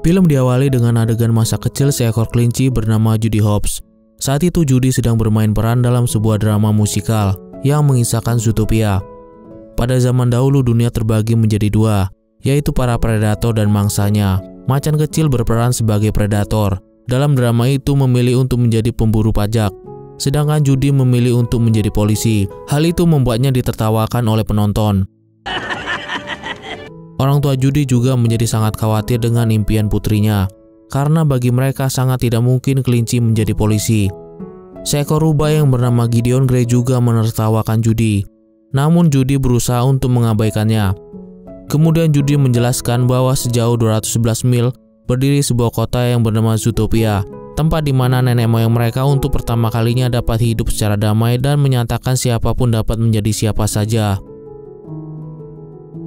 Film diawali dengan adegan masa kecil seekor kelinci bernama Judy Hopps. Saat itu Judy sedang bermain peran dalam sebuah drama musikal yang mengisahkan Zootopia. Pada zaman dahulu dunia terbagi menjadi dua, yaitu para predator dan mangsanya. Macan kecil berperan sebagai predator. Dalam drama itu memilih untuk menjadi pemburu pajak, sedangkan Judy memilih untuk menjadi polisi. Hal itu membuatnya ditertawakan oleh penonton. Orang tua Judy juga menjadi sangat khawatir dengan impian putrinya, karena bagi mereka sangat tidak mungkin kelinci menjadi polisi. Seekor rubah yang bernama Gideon Grey juga menertawakan Judy, namun Judy berusaha untuk mengabaikannya. Kemudian Judy menjelaskan bahwa sejauh 211 mil berdiri sebuah kota yang bernama Zootopia, tempat di mana nenek moyang mereka untuk pertama kalinya dapat hidup secara damai dan menyatakan siapapun dapat menjadi siapa saja.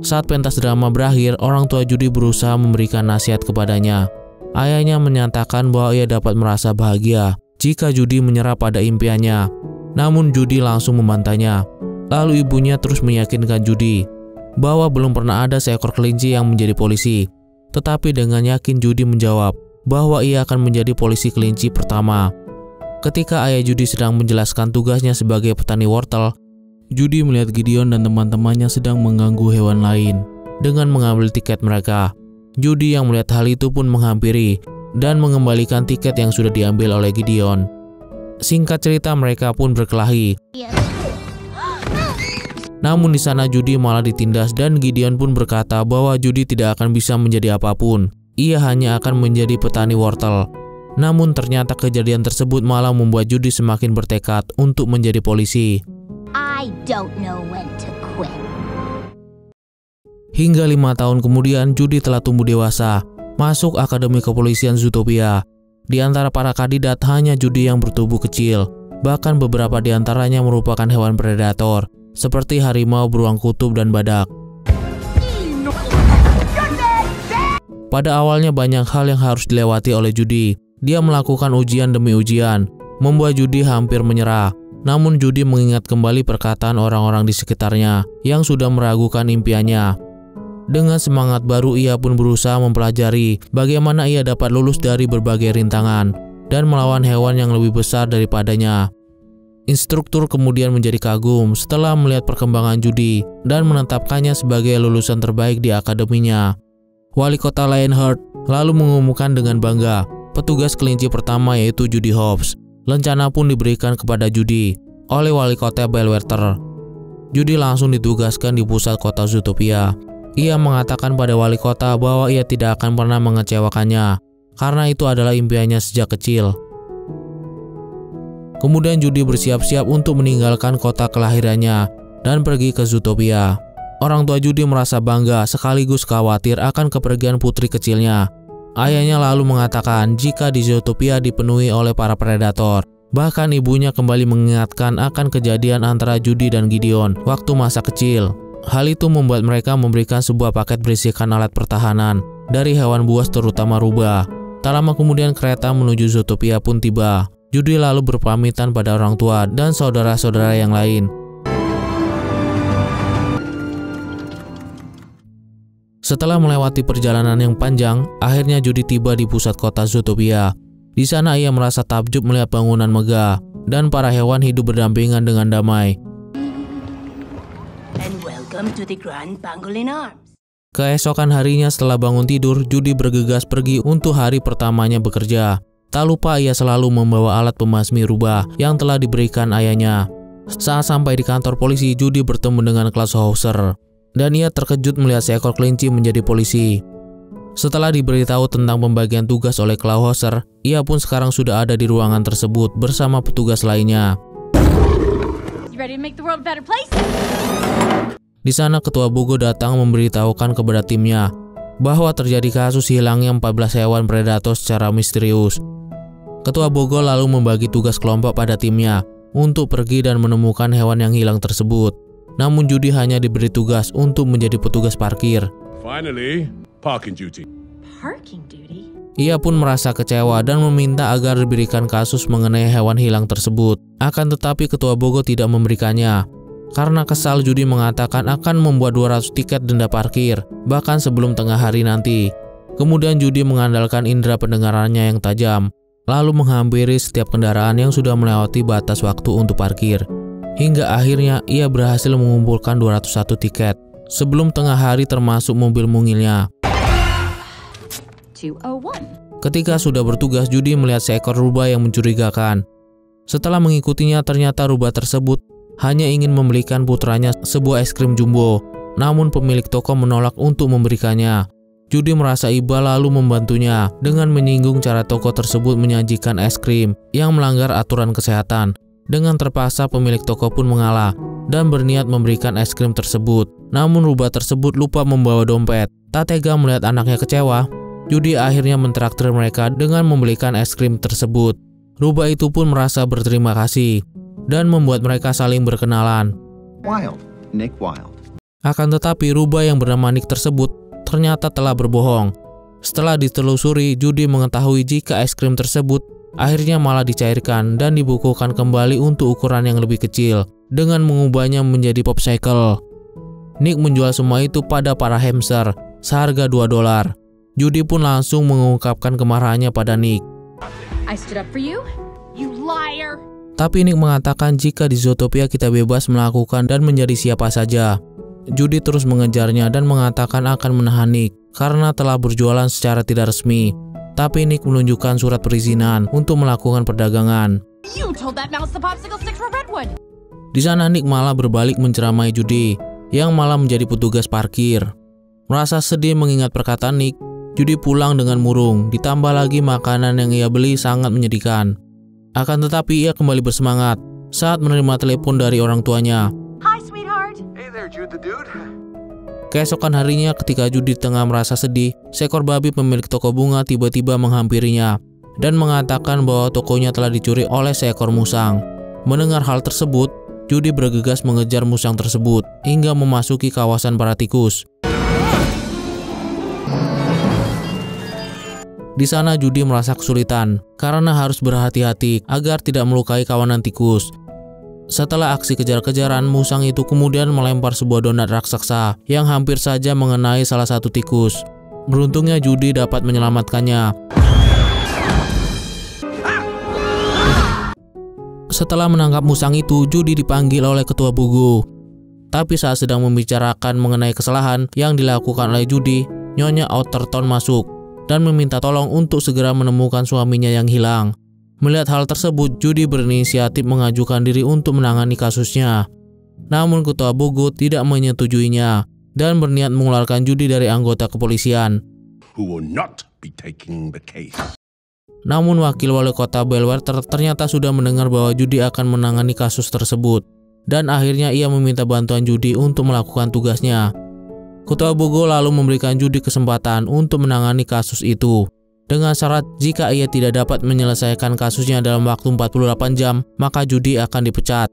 Saat pentas drama berakhir, orang tua Judy berusaha memberikan nasihat kepadanya. Ayahnya menyatakan bahwa ia dapat merasa bahagia jika Judy menyerah pada impiannya. Namun Judy langsung membantahnya. Lalu ibunya terus meyakinkan Judy bahwa belum pernah ada seekor kelinci yang menjadi polisi. Tetapi dengan yakin Judy menjawab bahwa ia akan menjadi polisi kelinci pertama. Ketika ayah Judy sedang menjelaskan tugasnya sebagai petani wortel, Judy melihat Gideon dan teman-temannya sedang mengganggu hewan lain dengan mengambil tiket mereka. Judy yang melihat hal itu pun menghampiri dan mengembalikan tiket yang sudah diambil oleh Gideon. Singkat cerita, mereka pun berkelahi. Namun di sana Judy malah ditindas dan Gideon pun berkata bahwa Judy tidak akan bisa menjadi apapun. Ia hanya akan menjadi petani wortel. Namun ternyata kejadian tersebut malah membuat Judy semakin bertekad untuk menjadi polisi. I don't know when to quit. Hingga 5 tahun kemudian, Judy telah tumbuh dewasa, masuk Akademi Kepolisian Zootopia. Di antara para kandidat, hanya Judy yang bertubuh kecil. Bahkan beberapa di antaranya merupakan hewan predator, seperti harimau, beruang kutub, dan badak. Pada awalnya banyak hal yang harus dilewati oleh Judy. Dia melakukan ujian demi ujian, membuat Judy hampir menyerah. Namun Judy mengingat kembali perkataan orang-orang di sekitarnya yang sudah meragukan impiannya. Dengan semangat baru ia pun berusaha mempelajari bagaimana ia dapat lulus dari berbagai rintangan dan melawan hewan yang lebih besar daripadanya. Instruktur kemudian menjadi kagum setelah melihat perkembangan Judy dan menetapkannya sebagai lulusan terbaik di akademinya. Wali kota Lionheart lalu mengumumkan dengan bangga petugas kelinci pertama, yaitu Judy Hopps. Lencana pun diberikan kepada Judy oleh wali kota Bellwether. Judy langsung ditugaskan di pusat kota Zootopia. Ia mengatakan pada wali kota bahwa ia tidak akan pernah mengecewakannya, karena itu adalah impiannya sejak kecil. Kemudian Judy bersiap-siap untuk meninggalkan kota kelahirannya dan pergi ke Zootopia. Orang tua Judy merasa bangga sekaligus khawatir akan kepergian putri kecilnya. Ayahnya lalu mengatakan jika di Zootopia dipenuhi oleh para predator. Bahkan ibunya kembali mengingatkan akan kejadian antara Judy dan Gideon waktu masa kecil. Hal itu membuat mereka memberikan sebuah paket berisikan alat pertahanan dari hewan buas terutama rubah. Tak lama kemudian kereta menuju Zootopia pun tiba. Judy lalu berpamitan pada orang tua dan saudara-saudara yang lain. Setelah melewati perjalanan yang panjang, akhirnya Judy tiba di pusat kota Zootopia. Di sana ia merasa takjub melihat bangunan megah dan para hewan hidup berdampingan dengan damai. And welcome to the Grand Pangolin Arms. Keesokan harinya setelah bangun tidur, Judy bergegas pergi untuk hari pertamanya bekerja. Tak lupa ia selalu membawa alat pembasmi rubah yang telah diberikan ayahnya. Saat sampai di kantor polisi, Judy bertemu dengan Klaus Hauser. Dan ia terkejut melihat seekor kelinci menjadi polisi. Setelah diberitahu tentang pembagian tugas oleh Klaus Hauser, ia pun sekarang sudah ada di ruangan tersebut bersama petugas lainnya. Di sana ketua Bogo datang memberitahukan kepada timnya bahwa terjadi kasus hilangnya 14 hewan predator secara misterius. Ketua Bogo lalu membagi tugas kelompok pada timnya untuk pergi dan menemukan hewan yang hilang tersebut. Namun Judy hanya diberi tugas untuk menjadi petugas parkir. Finally, parking duty. Parking duty? Ia pun merasa kecewa dan meminta agar diberikan kasus mengenai hewan hilang tersebut. Akan tetapi ketua Bogo tidak memberikannya, Karena kesal, Judy mengatakan akan membuat 200 tiket denda parkir, bahkan sebelum tengah hari nanti. Kemudian Judy mengandalkan indera pendengarannya yang tajam, lalu menghampiri setiap kendaraan yang sudah melewati batas waktu untuk parkir. Hingga akhirnya ia berhasil mengumpulkan 201 tiket sebelum tengah hari termasuk mobil mungilnya. 201. Ketika sudah bertugas, Judy melihat seekor rubah yang mencurigakan. Setelah mengikutinya, ternyata rubah tersebut hanya ingin membelikan putranya sebuah es krim jumbo, namun pemilik toko menolak untuk memberikannya. Judy merasa iba lalu membantunya dengan menyinggung cara toko tersebut menyajikan es krim yang melanggar aturan kesehatan. Dengan terpaksa pemilik toko pun mengalah dan berniat memberikan es krim tersebut. Namun rubah tersebut lupa membawa dompet. Tak tega melihat anaknya kecewa, Judy akhirnya mentraktir mereka dengan membelikan es krim tersebut. Rubah itu pun merasa berterima kasih dan membuat mereka saling berkenalan. Wild, Nick Wild. Akan tetapi rubah yang bernama Nick tersebut ternyata telah berbohong. Setelah ditelusuri, Judy mengetahui jika es krim tersebut akhirnya malah dicairkan dan dibukukan kembali untuk ukuran yang lebih kecil dengan mengubahnya menjadi popsicle. Nick menjual semua itu pada para hamster seharga $2. Judy pun langsung mengungkapkan kemarahannya pada Nick. I stood up for you? You liar! Tapi Nick mengatakan jika di Zootopia kita bebas melakukan dan menjadi siapa saja. Judy terus mengejarnya dan mengatakan akan menahan Nick karena telah berjualan secara tidak resmi. Tapi Nick menunjukkan surat perizinan untuk melakukan perdagangan. You told that mouse the popsicle sticks were redwood! Di sana Nick malah berbalik menceramai Judy, yang malah menjadi petugas parkir. Merasa sedih mengingat perkataan Nick, Judy pulang dengan murung, ditambah lagi makanan yang ia beli sangat menyedihkan. Akan tetapi ia kembali bersemangat saat menerima telepon dari orang tuanya. Hi, sweetheart! Hey there, Jude the Dude. Keesokan harinya ketika Judy tengah merasa sedih, seekor babi pemilik toko bunga tiba-tiba menghampirinya dan mengatakan bahwa tokonya telah dicuri oleh seekor musang. Mendengar hal tersebut, Judy bergegas mengejar musang tersebut hingga memasuki kawasan para tikus. Di sana Judy merasa kesulitan karena harus berhati-hati agar tidak melukai kawanan tikus. Setelah aksi kejar-kejaran, musang itu kemudian melempar sebuah donat raksasa yang hampir saja mengenai salah satu tikus. Beruntungnya Judy dapat menyelamatkannya. Setelah menangkap musang itu, Judy dipanggil oleh ketua Bugu. Tapi saat sedang membicarakan mengenai kesalahan yang dilakukan oleh Judy, Nyonya Otterton masuk dan meminta tolong untuk segera menemukan suaminya yang hilang. Melihat hal tersebut, Judy berinisiatif mengajukan diri untuk menangani kasusnya. Namun ketua Bugu tidak menyetujuinya dan berniat mengeluarkan Judy dari anggota kepolisian. Who will not be taking the case. Namun wakil wali kota Belware ternyata sudah mendengar bahwa Judy akan menangani kasus tersebut. Dan akhirnya ia meminta bantuan Judy untuk melakukan tugasnya. Ketua Bugu lalu memberikan Judy kesempatan untuk menangani kasus itu. Dengan syarat jika ia tidak dapat menyelesaikan kasusnya dalam waktu 48 jam, maka Judy akan dipecat.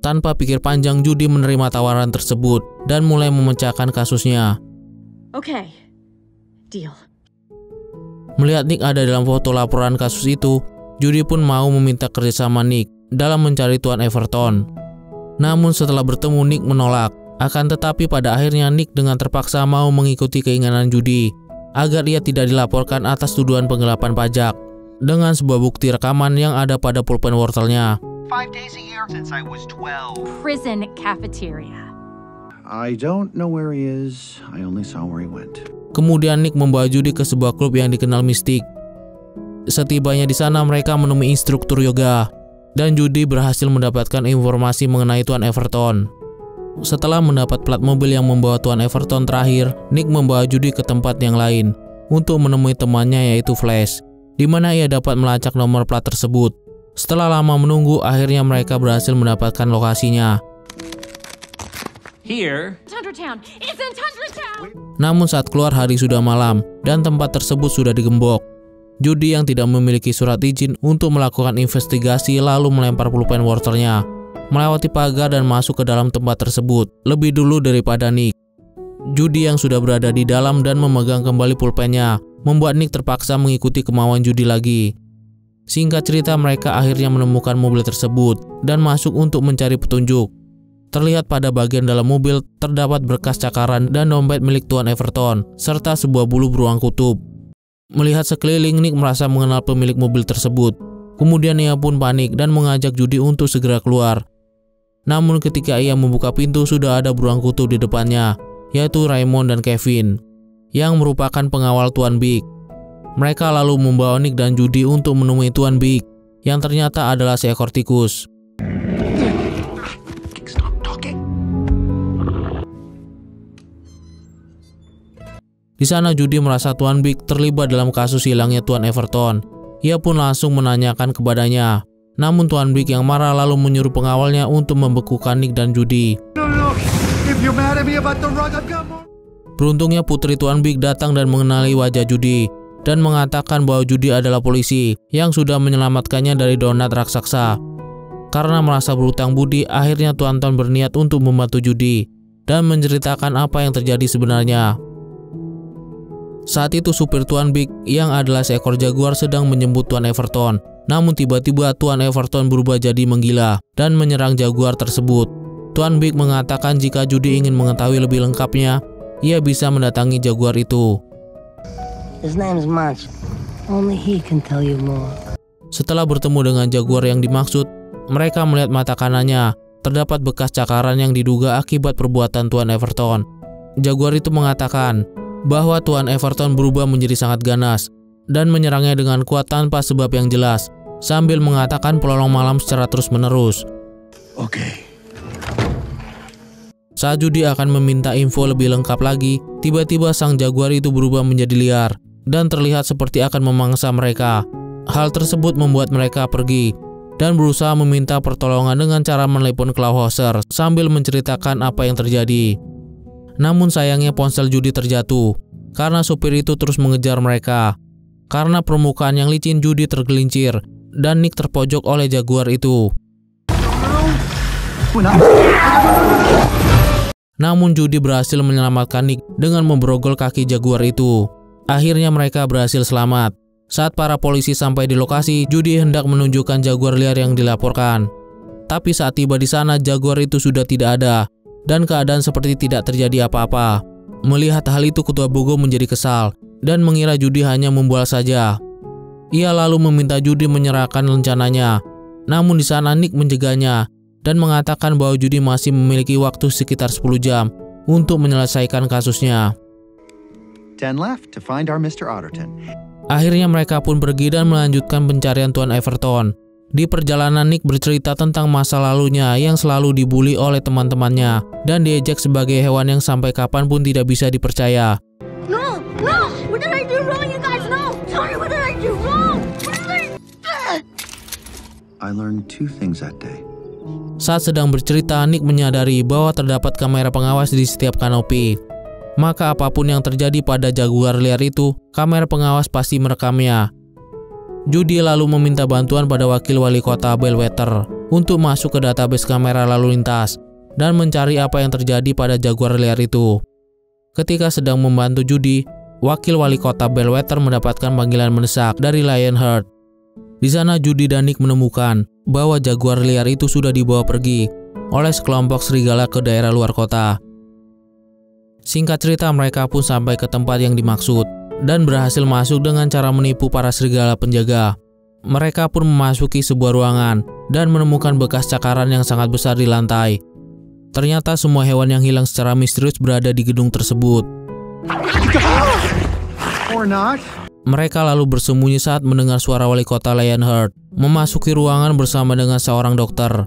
Tanpa pikir panjang, Judy menerima tawaran tersebut dan mulai memecahkan kasusnya. Okay, deal. Melihat Nick ada dalam foto laporan kasus itu, Judy pun mau meminta kerjasama Nick dalam mencari Tuan Everton. Namun setelah bertemu, Nick menolak. Akan tetapi pada akhirnya Nick dengan terpaksa mau mengikuti keinginan Judy agar ia tidak dilaporkan atas tuduhan penggelapan pajak dengan sebuah bukti rekaman yang ada pada pulpen wortelnya. 5 days a year since I was 12. Prison cafeteria. I don't know where he is. I only saw where he went. Kemudian Nick membawa Judy ke sebuah klub yang dikenal mistik. Setibanya di sana mereka menemui instruktur yoga dan Judy berhasil mendapatkan informasi mengenai Tuan Everton. Setelah mendapat plat mobil yang membawa Tuan Everton terakhir, Nick membawa Judy ke tempat yang lain untuk menemui temannya yaitu Flash, di mana ia dapat melacak nomor plat tersebut. Setelah lama menunggu, akhirnya mereka berhasil mendapatkan lokasinya. Here. Tundra Town! It's in Tundra Town! Namun saat keluar hari sudah malam dan tempat tersebut sudah digembok. Judy yang tidak memiliki surat izin untuk melakukan investigasi lalu melempar pulpen wortelnya, melewati pagar dan masuk ke dalam tempat tersebut lebih dulu daripada Nick. Judy yang sudah berada di dalam dan memegang kembali pulpennya membuat Nick terpaksa mengikuti kemauan Judy lagi. Singkat cerita, mereka akhirnya menemukan mobil tersebut dan masuk untuk mencari petunjuk. Terlihat pada bagian dalam mobil terdapat berkas cakaran dan dompet milik Tuan Everton, serta sebuah bulu beruang kutub. Melihat sekeliling, Nick merasa mengenal pemilik mobil tersebut. Kemudian ia pun panik dan mengajak Judy untuk segera keluar. Namun ketika ia membuka pintu, sudah ada beruang kutub di depannya, yaitu Raymond dan Kevin, yang merupakan pengawal Tuan Big. Mereka lalu membawa Nick dan Judy untuk menemui Tuan Big, yang ternyata adalah seekor tikus. Di sana Judy merasa Tuan Big terlibat dalam kasus hilangnya Tuan Everton. Ia pun langsung menanyakan kepadanya. Namun Tuan Big yang marah lalu menyuruh pengawalnya untuk membekukan Nick dan Judy. Beruntungnya putri Tuan Big datang dan mengenali wajah Judy dan mengatakan bahwa Judy adalah polisi yang sudah menyelamatkannya dari donat raksasa. Karena merasa berutang budi, akhirnya Tuan Tom berniat untuk membantu Judy dan menceritakan apa yang terjadi sebenarnya. Saat itu supir Tuan Big yang adalah seekor jaguar sedang menjemput Tuan Everton. Namun tiba-tiba Tuan Everton berubah jadi menggila dan menyerang jaguar tersebut. Tuan Big mengatakan jika Judy ingin mengetahui lebih lengkapnya, ia bisa mendatangi jaguar itu. His name's Munch. Only he can tell you more. Setelah bertemu dengan jaguar yang dimaksud, mereka melihat mata kanannya terdapat bekas cakaran yang diduga akibat perbuatan Tuan Everton. Jaguar itu mengatakan bahwa Tuan Everton berubah menjadi sangat ganas dan menyerangnya dengan kuat tanpa sebab yang jelas, sambil mengatakan pelolong malam secara terus-menerus. Okay. Saat Judy akan meminta info lebih lengkap lagi, tiba-tiba sang jaguar itu berubah menjadi liar dan terlihat seperti akan memangsa mereka. Hal tersebut membuat mereka pergi dan berusaha meminta pertolongan dengan cara menelepon Clawhauser sambil menceritakan apa yang terjadi. Namun sayangnya ponsel Judy terjatuh karena supir itu terus mengejar mereka. Karena permukaan yang licin, Judy tergelincir dan Nick terpojok oleh jaguar itu. Namun Judy berhasil menyelamatkan Nick dengan memborgol kaki jaguar itu. Akhirnya mereka berhasil selamat. Saat para polisi sampai di lokasi, Judy hendak menunjukkan jaguar liar yang dilaporkan. Tapi saat tiba di sana, jaguar itu sudah tidak ada dan keadaan seperti tidak terjadi apa-apa. Melihat hal itu, Ketua Bogo menjadi kesal dan mengira Judy hanya membual saja. Ia lalu meminta Judy menyerahkan rencananya. Namun di sana Nick menjegahnya dan mengatakan bahwa Judy masih memiliki waktu sekitar 10 jam untuk menyelesaikan kasusnya. 10 left to find our Mr. Otterton. Akhirnya mereka pun pergi dan melanjutkan pencarian Tuan Everton. Di perjalanan, Nick bercerita tentang masa lalunya yang selalu dibully oleh teman-temannya dan diejek sebagai hewan yang sampai kapanpun tidak bisa dipercaya. No! No! What did I do wrong, you guys? No! Tell me, what did I do wrong? What did I learned 2 things that day. Saat sedang bercerita, Nick menyadari bahwa terdapat kamera pengawas di setiap kanopi. Maka apapun yang terjadi pada jaguar liar itu, kamera pengawas pasti merekamnya. Judy lalu meminta bantuan pada wakil wali kota Bellwether untuk masuk ke database kamera lalu lintas dan mencari apa yang terjadi pada jaguar liar itu. Ketika sedang membantu Judy, wakil wali kota Bellwether mendapatkan panggilan mendesak dari Lionheart. Di sana Judy dan Nick menemukan bahwa jaguar liar itu sudah dibawa pergi oleh sekelompok serigala ke daerah luar kota. Singkat cerita, mereka pun sampai ke tempat yang dimaksud dan berhasil masuk dengan cara menipu para serigala penjaga. Mereka pun memasuki sebuah ruangan dan menemukan bekas cakaran yang sangat besar di lantai. Ternyata semua hewan yang hilang secara misterius berada di gedung tersebut. Or not. Mereka lalu bersembunyi saat mendengar suara wali kota Lionheart memasuki ruangan bersama dengan seorang dokter.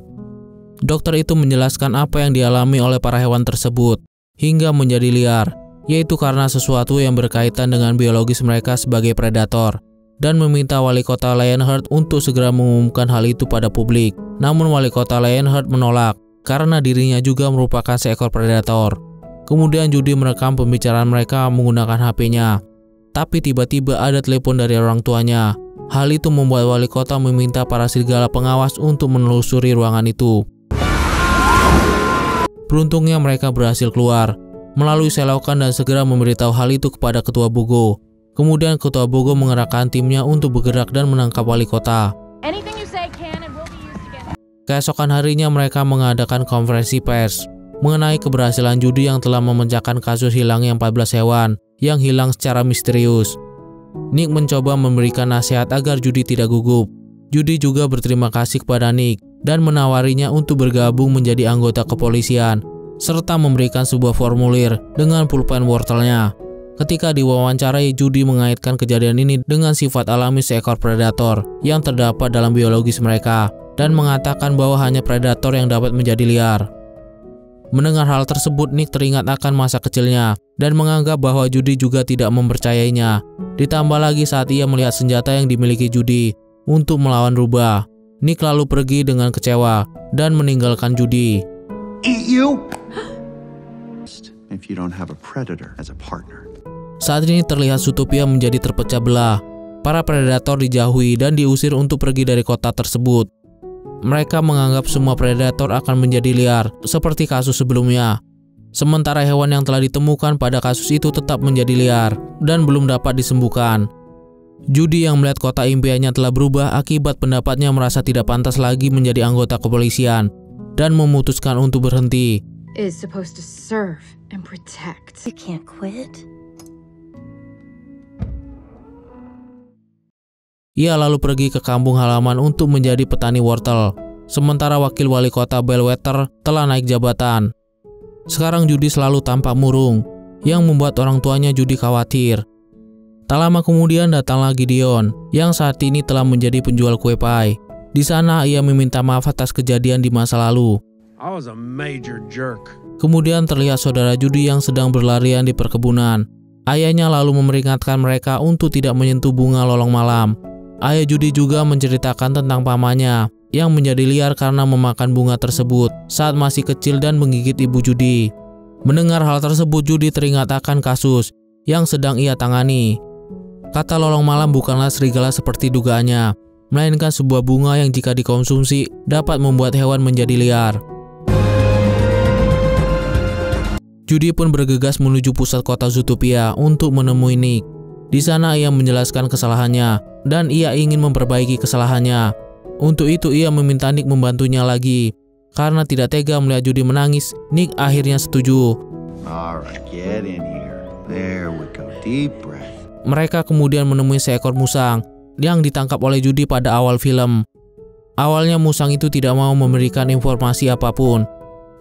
Dokter itu menjelaskan apa yang dialami oleh para hewan tersebut hingga menjadi liar, yaitu karena sesuatu yang berkaitan dengan biologis mereka sebagai predator, dan meminta wali kota Lionheart untuk segera mengumumkan hal itu pada publik. Namun wali kota Lionheart menolak karena dirinya juga merupakan seekor predator. Kemudian Judy merekam pembicaraan mereka menggunakan HP-nya. Tapi tiba-tiba ada telepon dari orang tuanya. Hal itu membuat wali kota meminta para serigala pengawas untuk menelusuri ruangan itu. Beruntungnya mereka berhasil keluar melalui selokan dan segera memberitahu hal itu kepada Ketua Bogo. Kemudian Ketua Bogo mengerahkan timnya untuk bergerak dan menangkap wali kota. Anything you say can and will be used against. Keesokan harinya mereka mengadakan konferensi pers mengenai keberhasilan judi yang telah memecahkan kasus hilangnya 14 hewan yang hilang secara misterius. Nick mencoba memberikan nasihat agar Judy tidak gugup. Judy juga berterima kasih kepada Nick dan menawarinya untuk bergabung menjadi anggota kepolisian, serta memberikan sebuah formulir dengan pulpen wortelnya. Ketika diwawancarai, Judy mengaitkan kejadian ini dengan sifat alami seekor predator yang terdapat dalam biologis mereka dan mengatakan bahwa hanya predator yang dapat menjadi liar. Mendengar hal tersebut, Nick teringat akan masa kecilnya dan menganggap bahwa Judy juga tidak mempercayainya. Ditambah lagi saat ia melihat senjata yang dimiliki Judy untuk melawan rubah. Nick lalu pergi dengan kecewa dan meninggalkan Judy. Eat you? If you don't have a predator as a partner. Saat ini terlihat Zootopia menjadi terpecah belah. Para predator dijauhi dan diusir untuk pergi dari kota tersebut. Mereka menganggap semua predator akan menjadi liar, seperti kasus sebelumnya. Sementara hewan yang telah ditemukan pada kasus itu tetap menjadi liar dan belum dapat disembuhkan. Judy yang melihat kota impiannya telah berubah akibat pendapatnya merasa tidak pantas lagi menjadi anggota kepolisian dan memutuskan untuk berhenti. Is supposed to serve and protect. You can't quit. Ia lalu pergi ke kampung halaman untuk menjadi petani wortel. Sementara wakil wali kota Bellwether telah naik jabatan. Sekarang Judy selalu tampak murung, yang membuat orang tuanya Judy khawatir. Tak lama kemudian datanglah Gideon, yang saat ini telah menjadi penjual kue pie. Di sana ia meminta maaf atas kejadian di masa lalu. I was a major jerk. Kemudian terlihat saudara Judy yang sedang berlarian di perkebunan. Ayahnya lalu memperingatkan mereka untuk tidak menyentuh bunga lolong malam. Ayah Judy juga menceritakan tentang pamannya yang menjadi liar karena memakan bunga tersebut saat masih kecil dan menggigit ibu Judy. Mendengar hal tersebut, Judy teringat akan kasus yang sedang ia tangani. Kata lolong malam bukanlah serigala seperti dugaannya, melainkan sebuah bunga yang jika dikonsumsi dapat membuat hewan menjadi liar. Judy pun bergegas menuju pusat kota Zootopia untuk menemui Nick. Di sana ia menjelaskan kesalahannya dan ia ingin memperbaiki kesalahannya. Untuk itu ia meminta Nick membantunya lagi. Karena tidak tega melihat Judy menangis, Nick akhirnya setuju. Alright, get in here. There we go. Deep breath. Mereka kemudian menemui seekor musang yang ditangkap oleh Judy pada awal film. Awalnya musang itu tidak mau memberikan informasi apapun.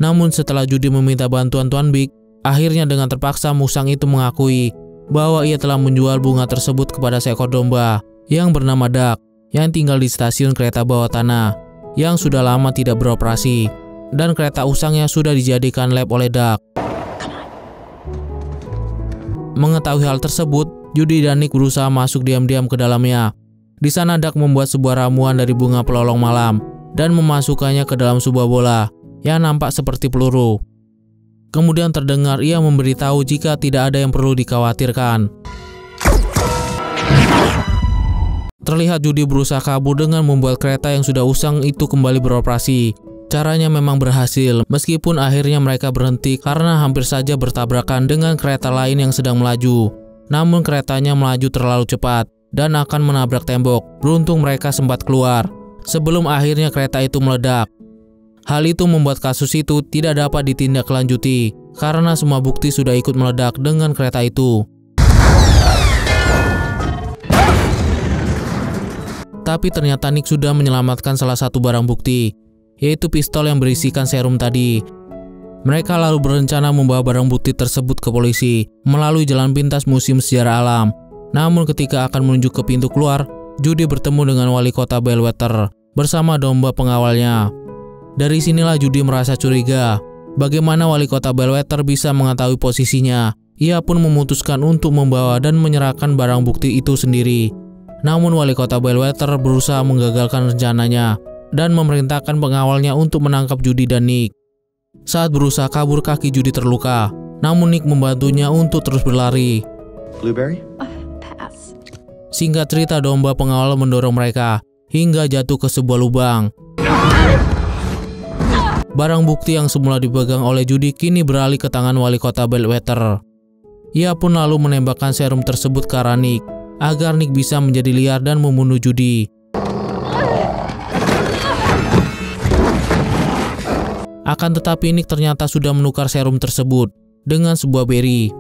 Namun setelah Judy meminta bantuan Tuan Big, akhirnya dengan terpaksa musang itu mengakui bahwa ia telah menjual bunga tersebut kepada seekor domba yang bernama Duck yang tinggal di stasiun kereta bawah tanah yang sudah lama tidak beroperasi, dan kereta usangnya sudah dijadikan lab oleh Duck. Mengetahui hal tersebut, Judy dan Nick berusaha masuk diam-diam ke dalamnya. Di sana Duck membuat sebuah ramuan dari bunga pelolong malam dan memasukkannya ke dalam sebuah bola yang nampak seperti peluru. Kemudian terdengar ia memberitahu jika tidak ada yang perlu dikhawatirkan. Terlihat Judy berusaha kabur dengan membuat kereta yang sudah usang itu kembali beroperasi. Caranya memang berhasil, meskipun akhirnya mereka berhenti karena hampir saja bertabrakan dengan kereta lain yang sedang melaju. Namun keretanya melaju terlalu cepat dan akan menabrak tembok. Beruntung mereka sempat keluar sebelum akhirnya kereta itu meledak. Hal itu membuat kasus itu tidak dapat ditindaklanjuti karena semua bukti sudah ikut meledak dengan kereta itu. Tapi ternyata Nick sudah menyelamatkan salah satu barang bukti, yaitu pistol yang berisikan serum tadi. Mereka lalu berencana membawa barang bukti tersebut ke polisi melalui jalan pintas Museum Sejarah Alam. Namun ketika akan menuju ke pintu keluar, Judy bertemu dengan wali kota Bellwether bersama domba pengawalnya. Dari sinilah Judy merasa curiga. Bagaimana wali kota Bellwether bisa mengetahui posisinya? Ia pun memutuskan untuk membawa dan menyerahkan barang bukti itu sendiri. Namun wali kota Bellwether berusaha menggagalkan rencananya dan memerintahkan pengawalnya untuk menangkap Judy dan Nick. Saat berusaha kabur, kaki Judy terluka. Namun Nick membantunya untuk terus berlari. Blueberry? Pass. Singkat cerita, domba pengawal mendorong mereka hingga jatuh ke sebuah lubang. Barang bukti yang semula dipegang oleh Judy kini beralih ke tangan wali kota Bellwether. Ia pun lalu menembakkan serum tersebut ke arah Nick agar Nick bisa menjadi liar dan membunuh Judy. Akan tetapi Nick ternyata sudah menukar serum tersebut dengan sebuah beri.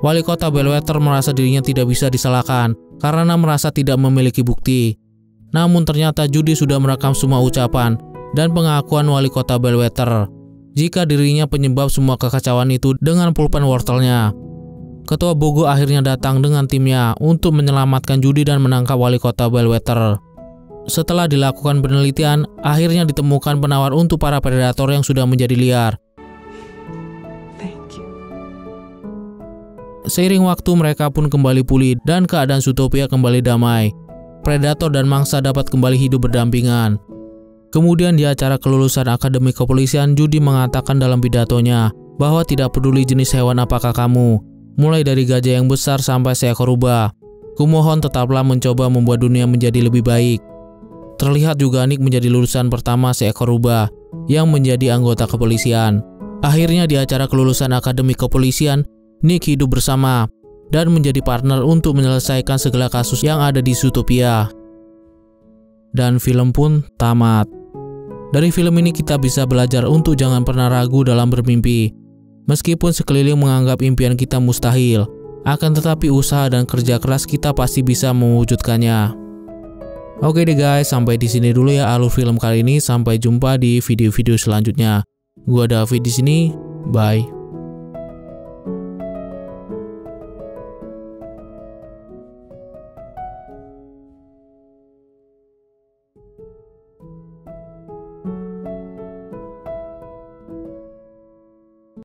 Wali kota Bellwether merasa dirinya tidak bisa disalahkan karena merasa tidak memiliki bukti. Namun ternyata Judy sudah merekam semua ucapan dan pengakuan wali kota Bellwether jika dirinya penyebab semua kekacauan itu dengan pulpen wortelnya. Ketua Bogo akhirnya datang dengan timnya untuk menyelamatkan Judy dan menangkap wali kota Bellwether. Setelah dilakukan penelitian, akhirnya ditemukan penawar untuk para predator yang sudah menjadi liar. Thank you. Seiring waktu mereka pun kembali pulih dan keadaan Zootopia kembali damai. Predator dan mangsa dapat kembali hidup berdampingan. Kemudian di acara kelulusan Akademi Kepolisian, Judy mengatakan dalam pidatonya bahwa tidak peduli jenis hewan apakah kamu, mulai dari gajah yang besar sampai seekor rubah. Kumohon tetaplah mencoba membuat dunia menjadi lebih baik. Terlihat juga Nick menjadi lulusan pertama seekor rubah yang menjadi anggota kepolisian. Akhirnya di acara kelulusan Akademi Kepolisian, Nick hidup bersama dan menjadi partner untuk menyelesaikan segala kasus yang ada di Zootopia. Dan film pun tamat. Dari film ini kita bisa belajar untuk jangan pernah ragu dalam bermimpi. Meskipun sekeliling menganggap impian kita mustahil, akan tetapi usaha dan kerja keras kita pasti bisa mewujudkannya. Oke deh guys, sampai di sini dulu ya alur film kali ini. Sampai jumpa di video-video selanjutnya. Gua David di sini. Bye.